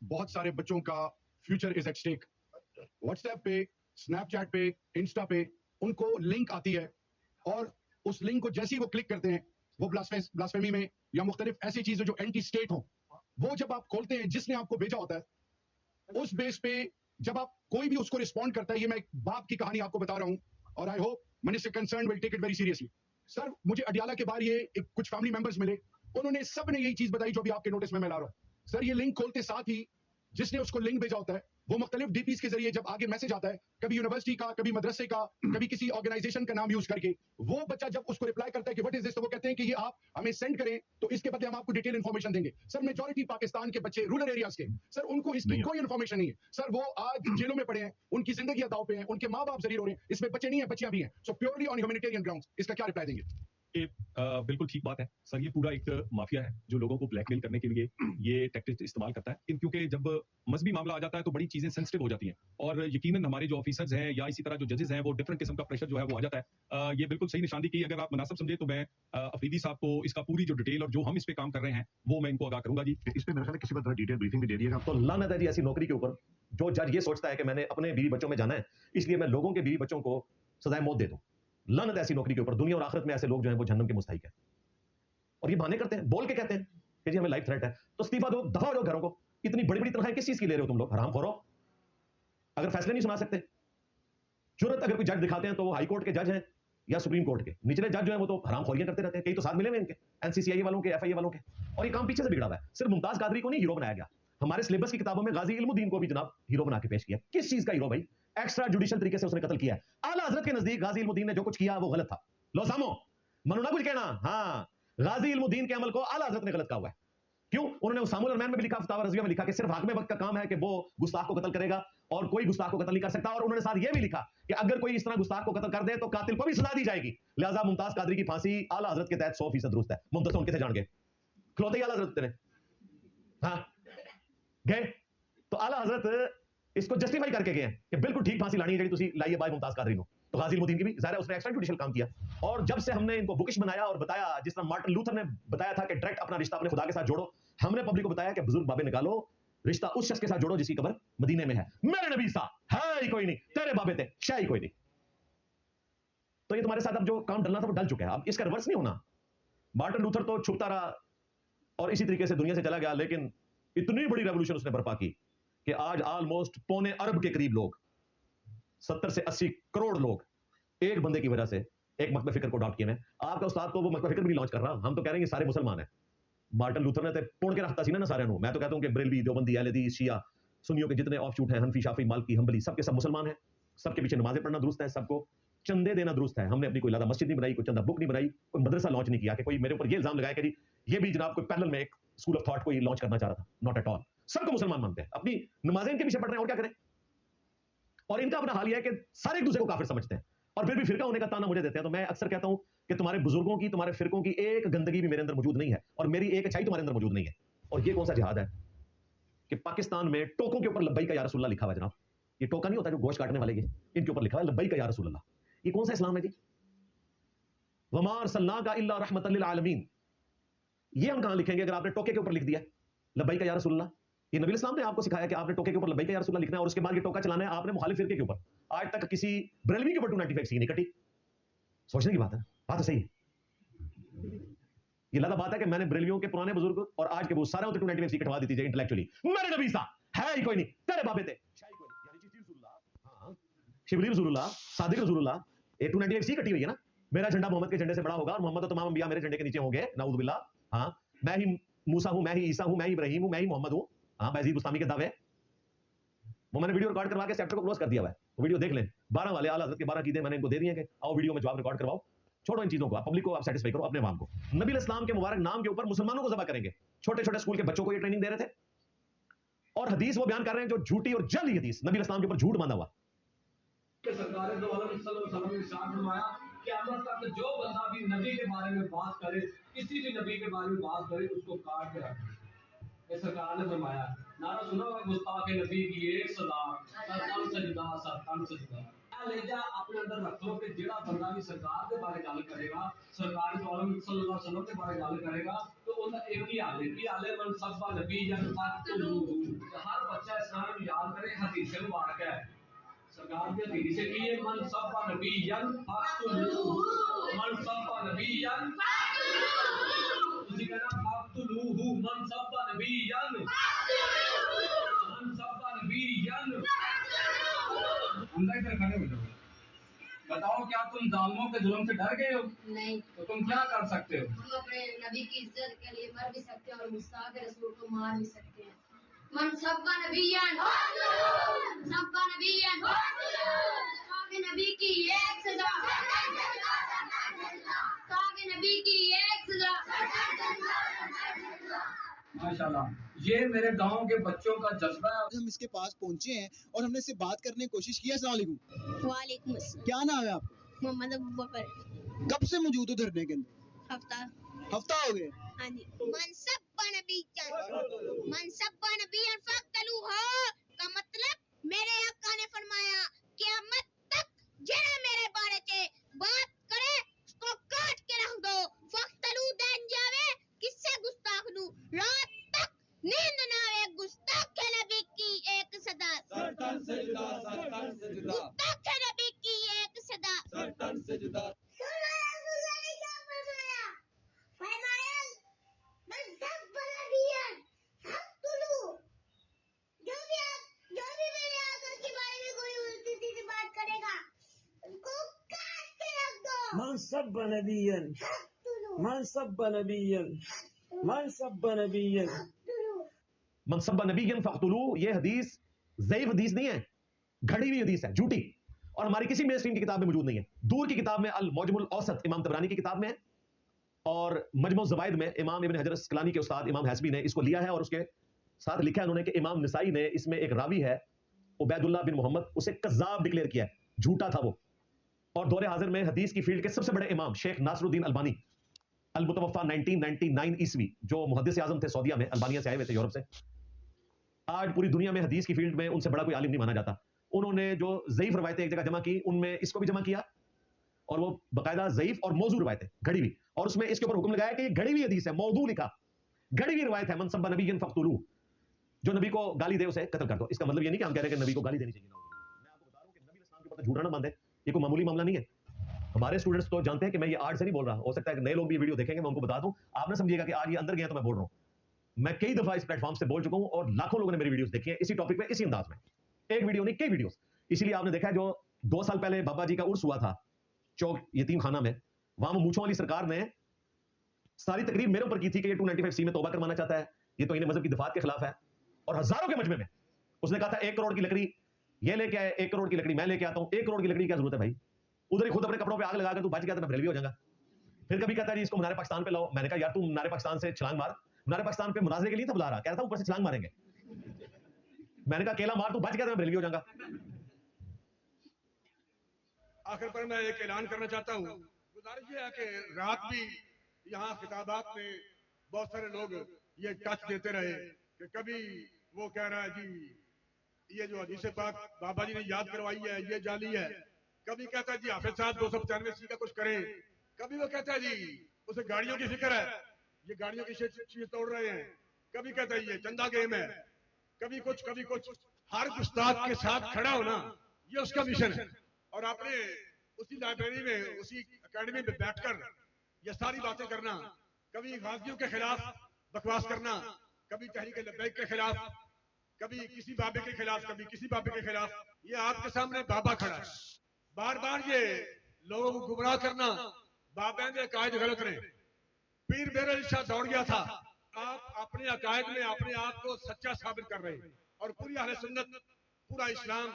बहुत सारे बच्चों का future is at stake. WhatsApp पे, स्नैपचैट पे, इंस्टा पे उनको लिंक आती है और उस लिंक को जैसे ही वो क्लिक करते हैं, वो ब्लास्फेमी में या मुख्तलिफ ऐसी चीजें जो एंटी स्टेट हो, वो जब आप खोलते हैं, जिसने आपको भेजा होता है, उस बेस पे जब आप कोई भी उसको रिस्पॉन्ड करता है, ये मैं एक बाप की कहानी आपको बता रहा हूं और I hope minister concern will take it very seriously. Sir, मुझे अडियाला के बाहर ये कुछ फैमिली मेंबर्स मिले, उन्होंने सब ने यही चीज बताई जो भी आपके नोटिस में मैं ला रहा हूं। सर, ये लिंक खोलते साथ ही जिसने उसको लिंक भेजा होता है, वो मुख्तलिफ डीपीज के जरिए जब आगे मैसेज आता है, कभी यूनिवर्सिटी का, कभी मदरसे का, कभी किसी ऑर्गेनाइजेशन का नाम यूज करके, वो बच्चा जब उसको रिप्लाई करता है कि व्हाट इज दिस, तो वो कहते हैं कि ये आप हमें सेंड करें तो इसके बदले हम आपको डिटेल इन्फॉर्मेशन देंगे। सर, मेजॉरिटी पाकिस्तान के बच्चे रूरल एरियाज के, सर उनको इसकी कोई इन्फॉर्मेशन नहीं है। सर, वो आज जेलों में पड़े हैं, उनकी जिंदगी दांव पे है, उनके माँ बाप जरीर हो रहे हैं, इसमें बच्चे नहीं है, बच्चियां भी हैं। सो प्योरली ऑन ह्यूमैनिटेरियन ग्राउंड्स इसका क्या रिप्लाई देंगे? ये बिल्कुल ठीक बात है सर। ये पूरा एक माफिया है जो लोगों को ब्लैकमेल करने के लिए ये टैक्टिक्स इस्तेमाल करता है, क्योंकि जब मजहबी मामला आ जाता है तो बड़ी चीजें सेंसिटिव हो जाती हैं और यकीनन हमारे जो ऑफिसर्स हैं या इसी तरह जो जजेस हैं वो डिफरेंट किस्म का प्रेशर जो है वो आ जाता है। ये बिल्कुल सही निशानी की, अगर आप मुनासिब समझे तो मैं अफरीदी साहब को इसका पूरी जो डिटेल और जो हम इस पे काम कर रहे हैं वो मैं इनको आगाह करूंगा जी। इस पे मेरे ख्याल है किसी पर डिटेल ब्रीफिंग भी दे दिएगा। तो लानत है जी ऐसी नौकरी के ऊपर। जो जज ये सोचता है कि मैंने अपने बीवी बच्चों में जाना है, इसलिए मैं लोगों के बीवी बच्चों को सजाए मौत दे दूं। लानत ऐसी नौकरी के ऊपर। दुनिया और आखिरत में ऐसे लोग जो हैं वो जहन्नम के मुस्तहिक है। और ये बहाने करते हैं, बोल के कहते हैं कि जी हमें लाइफ थ्रेट है, तो इस्तीफा दो, दफा हो जाओ घरों को। इतनी बड़ी बड़ी तनख्वाहें किस चीज की ले रहे हो तुम लोग, हराम खोरो। अगर फैसले नहीं सुना सकते, जुर्रत अगर कोई जज दिखाते हैं तो वो हाई कोर्ट के जज हैं या सुप्रीम कोर्ट के। निचले जज जो है वो तो हराम खोरियां करते रहते हैं। कई तो साथ मिले हुए इनके, एनसीसीआई वालों के, एफआईए वालों के। और ये काम पीछे से बिगड़ा हुआ है। सिर्फ मुमताज कादरी को नहीं हीरो बनाया गया, हमारे सिलेबस की किताबों में गाजी इल्मुद्दीन को भी जनाब हीरो बना के पेश किया। किस चीज का हीरो भाई? एक्स्ट्रा जुडिशियल तरीके से उसने कत्ल किया है। आला हजरत के नजदीक गाजी इल्मुद्दीन ने जो कुछ किया वो गलत था। लो सामो, मनु ना कुछ कहना। हाँ, गाजी इल्मुद्दीन के अमल को आला हजरत ने गलत कहा हुआ है। क्यों? उन्होंने उसामुल अरमान में भी लिखा, फतावा रज़विया में लिखा कि सिर्फ हाकिम वक्त का काम है कि वो गुस्ताख को कत्ल करेगा और कोई गुस्ताख को कत्ल नहीं कर सकता। और उन्होंने साथ ये भी लिखा कि अगर कोई इस तरह गुस्ताख को कत्ल कर दे तो कातिल को भी सजा दी जाएगी। लिहाजा मुमताज कादरी की फांसी आला हजरत के तहत 100% दुरुस्त है। मुमताज उनके थे जान गए, खलोते ही आला हजरत तेरे। हाँ गए तो आला हजरत इसको जस्टिफाई करके गए कि बिल्कुल ठीक फांसी लानी है जी तुसी लाइए बाय मुमताज कादरी नो। तो गाजी इल्मुद्दीन की भी ज़ाहिर है उसने एक्स्ट्रा जुडिशियल काम किया। और जब से हमने इनको बुकिश बनाया और बताया, जिस तरह मार्टिन लूथर ने बताया था कि डायरेक्ट अपना रिश्ता अपने खुदा के साथ जोड़ो, हमने पब्लिक को बताया कि बुजुर्ग बाबे निकालो, रिश्ता उस शख्स के साथ जोड़ो जिसकी कब्र मदीने में है। मेरे नबी सा है ही कोई नहीं, तेरे बाबे थे शाही कोई नहीं। तो ये तुम्हारे साथ अब जो काम डलना था वो डल चुका है, अब इसका रिवर्स नहीं होना। मार्टिन लूथर तो छुपता रहा और इसी तरीके से दुनिया से चला गया, लेकिन इतनी बड़ी रेवोल्यूशन उसने बर्पा की कि आज ऑलमोस्ट पौने अरब के करीब लोग, 70 से 80 करोड़ लोग एक बंदे की वजह से एक मकतब फिक्र को अडॉप्ट किए हैं। आपका उस्ताद तो वो मकतब फिक्र भी लॉन्च कर रहा, हम तो कह रहे हैं सारे मुसलमान हैं। मार्टिन लूथर ने तो पोड़ के रखता सी ना सारे। मैं तो कहता हूं कि बरेलवी, देवबंदी, अहलदीस, शिया, सुन्नियों के जितने ऑफशूट हैं, हनफी, शाफी, मालकी, हंबली, सबके सब मुसलमान हैं। सबके पीछे नमाजें पढ़ना दुरुस्त है, सबको चंदे देना दुरुस्त है। हमने अपनी कोई लादा मस्जिद नहीं बनाई, कोई चंदा बुक नहीं बनाई, कोई मदरसा लॉन्च नहीं किया कि कोई मेरे ऊपर ये इल्जाम लगाया कि ये भी जनाब कोई पैरेलल में एक स्कूल ऑफ थॉट कोई लॉन्च करना चाह रहा था। Not at all. सबको मुसलमान मानते हैं, अपनी नमाजें इनके पीछे पढ़ रहे हैं और क्या करें। और इनका अपना हाल यह है कि सारे एक दूसरे को काफिर समझते हैं और फिर भी फिरका होने का ताना मुझे देते हैं। तो मैं अक्सर कहता हूं कि तुम्हारे बुजुर्गों की, तुम्हारे फिरकों की एक गंदगी भी मेरे अंदर मौजूद नहीं है और मेरी एक अच्छाई तुम्हारे अंदर मौजूद नहीं है। और ये कौन सा जिहाद है कि पाकिस्तान में टोकों के ऊपर लब्बई का या रसूलुल्लाह लिखा हुआ है। जनाब ये टोका नहीं होता जो गोश्त काटने वाले, इनके ऊपर लिखा हुआ है लब्बई का या रसूलुल्लाह। ये कौन सा इस्लाम है जी? वमा अरसलनाका इल्ला रहमतल लिल आलमीन। ये हम कहां लिखेंगे अगर आपने टोके के ऊपर लिख दिया लब्बई का या रसूलुल्लाह? ये नबी इस्लाम ने आपको सिखाया कि आपने टोके के ऊपर लब्बई का या रसूलुल्लाह लिखना है और उसके बाद ये टोका चलाना है आपने मुखालिफ फिरके के ऊपर। आज तक किसी बरेलवी के ऊपर 295 सी नहीं कटी। सोचने की बात है, बात तो सही है। ये लगा बात है कि मैंने बरेलवियों के पुराने बुजुर्ग और आज के वो सारे 295 सी कटवा दी थी इंटेलेक्चुअली। मेरे नबी सा है ही कोई नहीं, तेरे बाबे थे शाही कोई नहीं। यानी चिश्ती रसूलुल्लाह, हां शिबली रसूलुल्लाह, सादिक रसूलुल्लाह, ये 295 सी कटी हुई है ना। मेरा झंडा मोहम्मद के झंडे से बड़ा होगा और मोहम्मद तो तमाम अंबिया मेरे झंडे के नीचे होंगे, नाऊज़ बिल्लाह। हां मैं ही मूसा हूं, मैं ही ईसा हूं, मैं ही इब्राहिम हूं, मैं ही मोहम्मद हूं। हां बायजीद बुस्तामी के दावे वो मैंने वीडियो रिकॉर्ड करवा के चैप्टर को क्लोज कर दिया हुआ है। वो वीडियो देख लें। 12 वाले आला हज़रत के 12 कीदे मैंने इनको दे दिए कि आओ वीडियो में जवाब रिकॉर्ड करवाओ। छोड़ो इन चीजों को, आप पब्लिक को आप सेटिस्फाई करो, अपने अवाम को। नबी इस्लाम के मुबारक नाम के ऊपर मुसलमानों को ज़बह करेंगे। छोटे छोटे स्कूल के बच्चों को ये ट्रेनिंग दे रहे थे और हदीस वो बयान कर रहे हैं जो झूठी और जाली हदीस, नबी इस्लाम के ऊपर झूठ बांधा हुआ। सरकार दो आलम सल्लल्लाहु अलैहि वसल्लम ने इरशाद फरमाया क़यामत तक जो बंदा भी नबी के बारे में बात करे, किसी भी नबी के बारे में बात करे, उसको काट के रखे। ये सरकार ने फरमाया। नारा सुना होगा गुस्ताख नबी की एक सदा सरतन सजदा लेजा अपने अंदर रखो कि जेड़ा बंदा भी सरकार के बारे गल करेगा, सरकार दो आलम सल्लल्लाहु अलैहि वसल्लम के बारे गल करेगा तो उनका एक ही हाल है कि आले मन सब नबी या हर सरकार के हदीस से कि ये मन सब्बा नबियन फक्तुलू, मन सब्बा नबियन उसी का नाम फक्तुलूहु, मन सब्बा नबियन, मन सब्बा नबियन। अंदर खड़े हो जाओ, बताओ क्या तुम जालिमों के जुल्म से डर गए हो? नहीं। तो तुम क्या कर सकते हो? हम अपने नबी की इज्जत के लिए मर भी सकते हैं और गुस्ताख रसूल को मार भी सकते हैं। मन सब्बा नबियन, सब्बा नबियन, ताकि नबी की एक सजा, ताकि नबी की एक सजा। माशाल्लाह, ये मेरे गांव के बच्चों का जज्बा है। हम इसके पास पहुंचे हैं और हमने इससे बात करने की कोशिश की है। अस्सलाम वालेकुम। वालेकुम अस्सलाम। क्या नाम है आपका? मोहम्मद अबू बकर। कब से मौजूद हो धरने के अंदर? हफ्ता हो गया। हाँ जी। मनसब्बा नबियन फक्तलूहु का मतलब मेरे आका ने फरमाया क़यामत तक जिन्हें मेरे बारे में बात करे उसको काट के रख दो। फक्तलू देन जावे किससे गुस्ताख नू, रात तक नींद ना आवे गुस्ताख के नबी की एक सदा, सरतन से जुदा, सरतन से जुदा, गुस्ताख के नबी की एक सदा, सरतन से जुदा। मनसब नबियन, मनसब नबियन, मनसब नबियन, मनसब्बा नबिय्यन फक्तुलू, ये हदीस ज़ईफ हदीस नहीं है, घड़ी हुई हदीस है, झूठी, और हमारी किसी मेन स्ट्रीम की किताब में मौजूद नहीं है। दूर की किताब में अल मौजमुल औसत इमाम तबरानी की किताब में है, और मजमू ज़वाइद में इमाम इब्न हजर अस्क़लानी के उस्ताद इमाम हज़बी ने इसको लिया है और उसके साथ लिखा है उन्होंने कि इमाम निसाई ने इसमें एक रावी है उबैदुल्लाह बिन मोहम्मद, उसे कज़्ज़ाब डिक्लेयर किया है, झूठा था वो। और दौरे हाजिर में हदीस की फील्ड के सबसे बड़े इमाम शेख नासरुद्दीन अलबानी अल मुतवफ़ा 1999 ईस्वी, जो मुहद्दिस आज़म थे सऊदीया में, अल्बानिया से आए हुए थे यूरोप से, आज पूरी दुनिया में हदीस की फील्ड में उनसे बड़ा कोई आलिम नहीं माना जाता। उन्होंने जो ज़ईफ रवायतें एक जगह जमा की, उनमें इसको भी जमा किया, और वो बाकायदा ज़ईफ और मौजू रवायतें घड़ी हुई, और उसमें इसके ऊपर हुक्म लगाया कि ये घड़ी हुई हदीस है, मौजू लिखा, घड़ी हुई रवायत है। मनसब्बा नबिय्यन फक्तुलू, जो नबी को गाली दे उसे कत्ल कर दो। इसका मतलब ये नहीं कि हम कह रहे हैं कि नबी को गाली देनी चाहिए। मैं आपको बता रहा हूं कि नबी इस्लाम के ऊपर झूठा ना बांधे, ये कोई मामूली मामला नहीं है। हमारे स्टूडेंट्स तो जानते हैं कि मैं ये आर्ट से नहीं बोल रहा, हो सकता है कि नए लोग भी ये वीडियो देखेंगे, मैं उनको बता दूं, आप ना समझिएगा कि आज ये अंदर गया तो मैं बोल रहा हूं। मैं कई दफा इस प्लेटफॉर्म से बोल चुका हूं और लाखों लोगों ने मेरी वीडियोस देखी हैं इसी टॉपिक पे, इसी अंदाज में, एक वीडियो नहीं कई वीडियोस। इसीलिए आपने देखा है जो 2 साल पहले बाबा जी का उर्स हुआ था चौक यतीम खाना में, वहां मूंछों वाली सरकार ने सारी तकरीर मेरे ऊपर की थी कि ये 295C में तौबा करवाना चाहता है, ये तो इन्हें मजहब की दफात के खिलाफ है, और हजारों के मजमे में उसने कहा था 1 करोड़ की लकड़ी ये लेके आए, 1 करोड़ की लकड़ी मैं लेके आता हूं, 1 करोड़ की लकड़ी क्या जरूरत है भाई, उधर ही खुद अपने कपड़ों पे आग लगा के तू बच गया तो मैं बरेलवी हो जाऊंगा। फिर कभी कहता है जी इसको मीनार पाकिस्तान पे लाओ, मैंने कहा यार तू मीनार पाकिस्तान से छलांग मार, मीनार पाकिस्तान पे मुनाजरे के लिए था बुला रहा, कह रहा था ऊपर से छलांग मारेंगे, मैंने कहा अकेला मार, तू बच गया तो मैं बरेलवी हो जाऊंगा। आखिर पर मैं एक ऐलान करना चाहता हूँ, गुजारिश ये है कि रात भी यहाँ खिताबात में बहुत सारे लोग ये टच देते रहे कि कभी वो कह रहा है जी ये जो हदीस पाक बाबा जी ने याद करवाई है ये जाली है, कभी कहता है जी हाफिज साहब 295C का कुछ करें, कभी वो कहता है जी उसे गाड़ियों की फिक्र है, ये गाड़ियों की चीज तोड़ रहे हैं, कभी कहता है ये चंदा गेम है, कभी कुछ। हर गुस्ताख के साथ खड़ा होना ये उसका मिशन है, और आपने उसी लाइब्रेरी में उसी एकेडमी में बैठकर ये सारी बातें करना, कभी गाजियों के खिलाफ बकवास करना, कभी तहरीक लब्बैक के खिलाफ, कभी किसी बाबे के खिलाफ, कभी किसी बाबे के खिलाफ, ये आपके सामने बाबा खड़ा है। बार बार ये लोगों को गुमराह करना, बाबा के अकायद गलत रहे, पीर मेरे शाह दौड़ गया था, आप अपने अकायद में अपने आप को सच्चा साबित कर रहे हैं, और पूरी अहले सुन्नत, पूरा इस्लाम,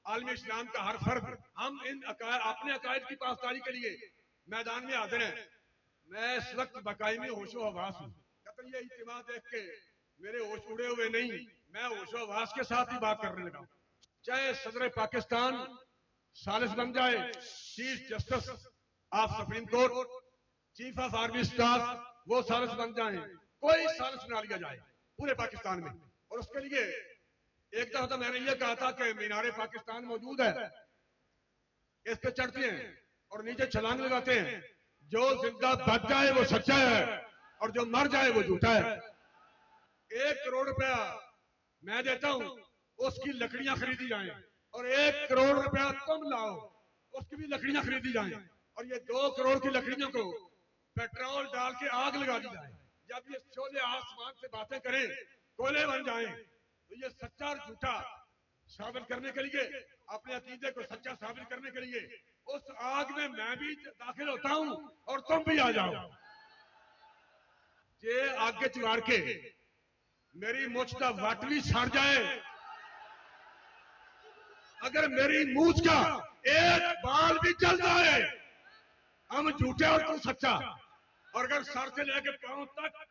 आलम इस्लाम का हर फर्द, हम इन अपने अकायद की पासदारी के लिए मैदान में हाजिर हैं। मैं इस वक्त बाकायमी होशो हवास हूँ, ये इज्तिमा देख के मेरे होश उड़े हुए नहीं, मैं होशो हवास के साथ ही बात करने लगा। चाहे सदर पाकिस्तान सालिस बन जाए, chief justice of supreme court, chief of army staff वो सालिस बन जाए, कोई सालिस बना लिया जाए पूरे पाकिस्तान में, और उसके लिए एक दफा तो मैंने ये कहा था कि मीनारे पाकिस्तान मौजूद है, इस पे चढ़ते हैं और नीचे छलांग लगाते हैं, जो जिंदा बच जाए वो सच्चा है और जो मर जाए वो झूठा है। 1 करोड़ रुपया मैं देता हूं, उसकी लकड़ियां खरीदी जाएं और 1 करोड़ रुपया तुम लाओ, उसकी भी लकड़ियां खरीदी जाएं, और ये 2 करोड़ की लकड़ियों को पेट्रोल डाल के आग लगा दी जाए। जब ये शोले आसमान से बातें करें, कोयले बन जाएं, तो ये सच्चा और झूठा साबित करने के लिए, अपने अकीदे को सच्चा साबित करने के लिए उस आग में मैं भी दाखिल होता हूं और तुम भी आ जाओ। ये आगे चुगाड़ के मेरी मुझ का वट भी सड़ जाए, अगर मेरी मूछ का एक बाल भी जल जाए, हम झूठे और तू सच्चा। और अगर सर से लेकर पांव तक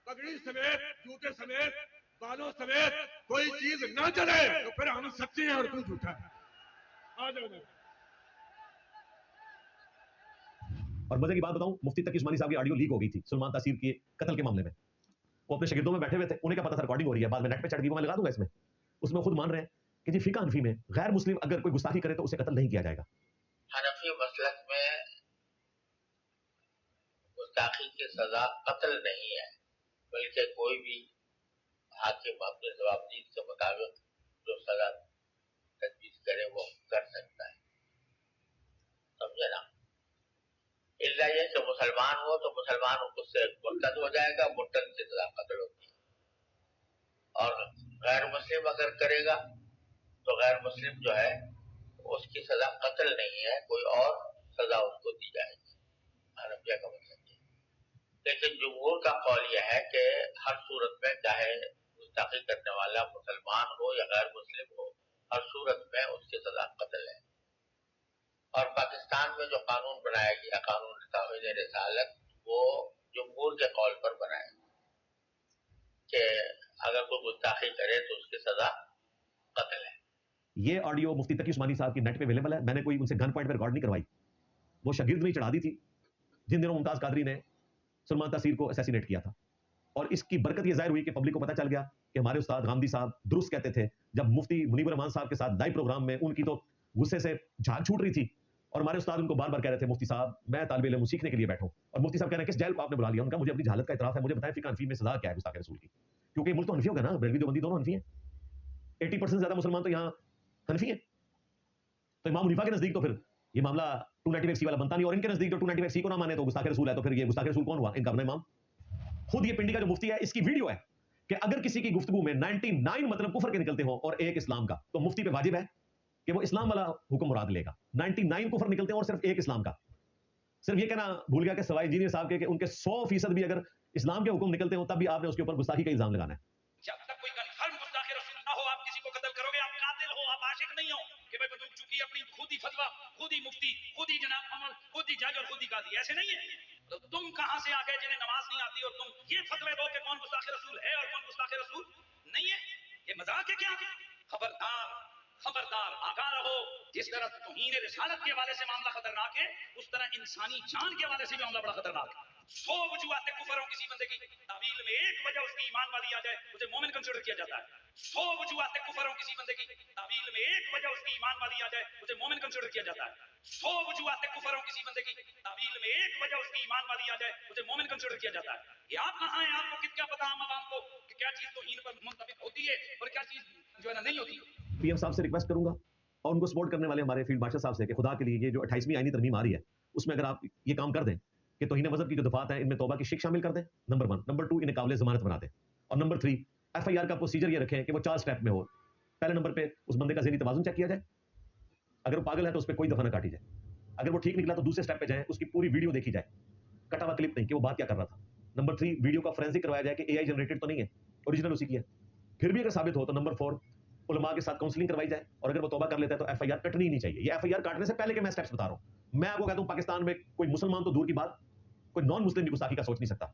पगड़ी समेत, जूते समेत, बालों समेत कोई चीज न जले, तो फिर हम सच्चे हैं और तू झूठा है। आ जाओ। और मजे की बात बताऊं, मुफ्ती तकी उस्मानी साहब की ऑडियो लीक हो गई थी सुलेमान तासीर के कत्ल के मामले में। वो अपने शागिर्दों में बैठे हुए थे, उन्हें क्या पता था रिकॉर्डिंग हो रही है, बाद में नेट पे चढ़ गई, वो मैं लगा दूंगा इसमें। उसमें खुद मान रहे हैं कि जी फिका हनफी में गैर मुस्लिम अगर कोई गुस्ताखी करे तो उसे कत्ल नहीं किया जाएगा। हनफी मसलक में गुस्ताखी की सजा कत्ल नहीं है, बल्कि कोई भी हाकिम अपने जवाबदीद के मुताबिक जो सजा तजवीज करे वो कर सकता है, समझे ना। इल्ला ये कि मुसलमान हो तो मुसलमान उससे मुर्तद हो जाएगा, मुर्तद की सजा कत्ल होती है। और गैर मुस्लिम अगर करेगा तो गैर मुस्लिम जो है उसकी सजा कत्ल नहीं है, कोई और सजा उसको दी जाएगी, हनफिया का मतलब है। लेकिन जुमहूर का कौल यह है कि हर सूरत में, चाहे गुस्ताखी करने वाला मुसलमान हो या गैर मुस्लिम हो, हर सूरत में उसकी सजा कत्ल है। और पाकिस्तान में जो कानून बनाया गया, कानून तामील रिसालत, वो जुमहूर के कौल पर बनाया कि अगर कोई गुस्ताखी करे तो उसकी सजा कत्ल है। ये ऑडियो मुफ्ती तकी उस्मानी साहब की नेट पे अवेलेबल है। मैंने कोई उनसे गन पॉइंट पर रिकॉर्ड नहीं करवाई, वो शागिर्द ने चढ़ा दी थी जिन दिनों मुमताज कादरी ने सुलेमान तासीर को असैसिनेट किया था। और इसकी बरकत ये जाहिर हुई कि पब्लिक को पता चल गया कि हमारे उस्ताद गामदी साहब दुरुस्त कहते थे। जब मुफ्ती मुनीब रहमान साहब के साथ लाइव प्रोग्राम में उनकी तो गुस्से से झाग छूट रही थी, और हमारे उस्ताद उनको बार बार कह रहे थे, मुफ्ती साहब मैं तालिब इल्म सीखने के लिए बैठा हूं। और मुफ्ती साहब कह रहे हैं किस जेल को आपने बुला लिया? उनका मुझे अपनी जहालत का इतराफ है, मुझे बताएं फिका हनफी में सजा क्या है गुस्ताखी रसूल की, क्योंकि मुल्क तो हनफी होगा ना, बरेलवी देवबंदी दोनों हनफी हैं। 80% से ज्यादा मुसलमान तो यहाँ हनफी हैं। तो इमाम हनीफा के नजदीक तो फिर ये मामला 295 वाला बनता नहीं, और इनके नजदीक जो 295 को ना माने तो गुस्ताखी रसूल है, तो फिर ये गुस्ताखी रसूल कौन हुआ? इनका अपना इमाम। खुद ये पिंडी का जो मुफ्ती है, इसकी वीडियो है कि अगर किसी की गुफ्तगू में 99 मतलब कुफर के निकलते हो और एक इस्लाम का, तो मुफ्ती पे वाजिब है कि वो इस्लाम वाला हुक्म मुराद लेगा। 99 कुफर निकलते हैं और सिर्फ एक इस्लाम का। सिर्फ ये कहना भूल गया कि सवाई इंजीनियर साहब के कि उनके 100% भी अगर इस्लाम के हुक्म निकलते हो, तब भी आपने उसके ऊपर गुस्ताखी का इल्जाम लगाना है। जब तक कोई कन्फर्म गुस्ताखी रसूल ना हो, आप किसी को कत्ल करोगे, आप कातिल हो, आप आशिक नहीं हो कि भाई बंदूक चुकी अपनी खुद ही फतवा, खुद ही मुफ्ती, खुद ही जनाब अमल, खुद ही जज और खुद ही काजी, ऐसे नहीं है। तो तुम कहां से आ गए जिन्हें नमाज नहीं आती और तुम ये फतवे दो कि कौन गुस्ताखी रसूल है और कौन गुस्ताखी रसूल नहीं है? ये मजाक है क्या? खबरदार, खबरदार, आगाह रहो। जिस तरह तौहीन रिसालत के हवाले से मामला खतरनाक है, उस तरह इंसानी जान के हवाले से भी मामला बड़ा खतरनाक है। 100 वजूहात कुफर हो किसी बंदे की तावील में, एक वजह उसकी ईमान वाली आ जाए, उसे मोमिन कंसीडर किया जाता है। 100 वजूहात कुफर हो किसी बंदे की तावील में, एक वजह उसकी ईमान वाली आ जाए, उसे मोमिन कंसीडर किया जाता है। 100 वजूहात कुफर हो किसी बंदे की तावील में, एक वजह उसकी ईमान वाली आ जाए, उसे मोमिन कंसीडर किया जाता है। ये आप कहां हैं? आपको क्या पता आम आवाम को कि क्या चीज तौहीन पर मुंतबिक होती है और क्या चीज जो है ना नहीं होती। पीएम साहब से रिक्वेस्ट करूंगा और उनको सपोर्ट करने वाले हमारे फील्ड मार्शल साहब से कि खुदा के लिए ये जो 28वीं आईनी तरमीम आ रही है, उसमें अगर आप ये काम कर दें कि तौहीन मज़हब की जो दफात है इनमें तौबा की शिक शामिल कर दें, नंबर 1। नंबर 2, इन्हें काबिल ज़मानत बना दें। और नंबर 3, FIR का प्रोसीजर ये रखें कि वो 4 स्टेप में हो। पहले नंबर पे उस बंदे का ज़हनी तवाज़ुन चेक किया जाए, अगर वो पागल है तो उस पर कोई दफा ना काटी जाए, अगर वो ठीक निकला तो दूसरे स्टेप पे जाए, उसकी पूरी वीडियो देखी जाए, कटा हुआ क्लिप नहीं कि वो बात क्या कर रहा था। नंबर 3, वीडियो का फोरेंसिक करवाया जाए कि AI जनरेटेड तो नहीं है, ओरिजिनल उसी की है। फिर भी अगर साबित हो तो नंबर 4, उलमा के साथ काउंसलिंग करवाई जाए, और अगर वो तौबा कर लेता है तो FIR कटनी नहीं चाहिए। ये FIR काटने से पहले के मैं स्टेप्स बता रहा हूं। मैं आपको कहता हूं पाकिस्तान में कोई मुसलमान तो दूर की बात, कोई नॉन मुस्लिम भी गुस्ताखी का सोच नहीं सकता।